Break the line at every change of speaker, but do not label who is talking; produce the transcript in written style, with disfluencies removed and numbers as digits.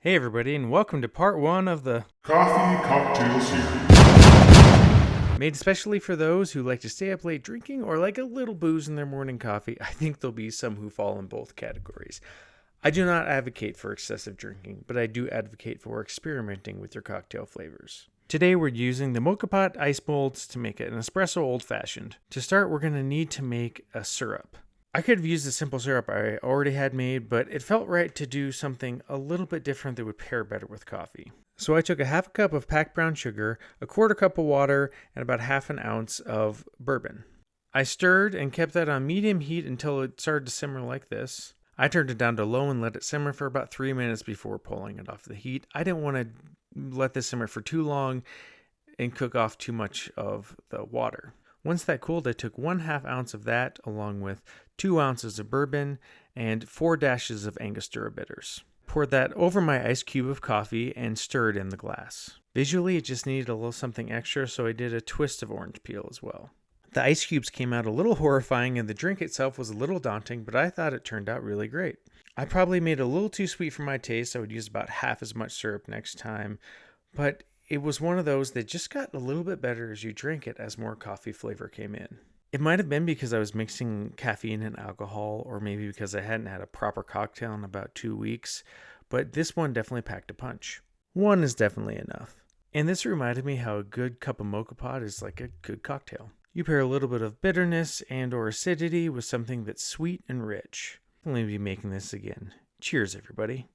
Hey everybody, and welcome to part 1 of the
Coffee Cocktail Series.
made especially for those who like to stay up late drinking or like a little booze in their morning coffee. I think there'll be some who fall in both categories. I do not advocate for excessive drinking, but I do advocate for experimenting with your cocktail flavors. Today we're using the Mocha Pot ice molds to make an espresso old fashioned. To start, we're going to need to make a syrup. I could have used the simple syrup I already had made, but it felt right to do something a little bit different that would pair better with coffee. So I took a half a cup of packed brown sugar, a quarter cup of water, and about half an ounce of bourbon. I stirred and kept that on medium heat until it started to simmer like this. I turned it down to low and let it simmer for about 3 minutes before pulling it off the heat. I didn't want to let this simmer for too long and cook off too much of the water. Once that cooled, I took 1/2 ounce of that along with 2 ounces of bourbon and 4 dashes of Angostura bitters. Poured that over my ice cube of coffee and stirred in the glass. Visually, it just needed a little something extra, so I did a twist of orange peel as well. The ice cubes came out a little horrifying and the drink itself was a little daunting, but I thought it turned out really great. I probably made it a little too sweet for my taste. I would use about half as much syrup next time, but it was one of those that just got a little bit better as you drink it as more coffee flavor came in. It might have been because I was mixing caffeine and alcohol, or maybe because I hadn't had a proper cocktail in about 2 weeks, but this one definitely packed a punch. One is definitely enough. And this reminded me how a good cup of Mocha Pot is like a good cocktail. You pair a little bit of bitterness and or acidity with something that's sweet and rich. I'll only be making this again. Cheers, everybody.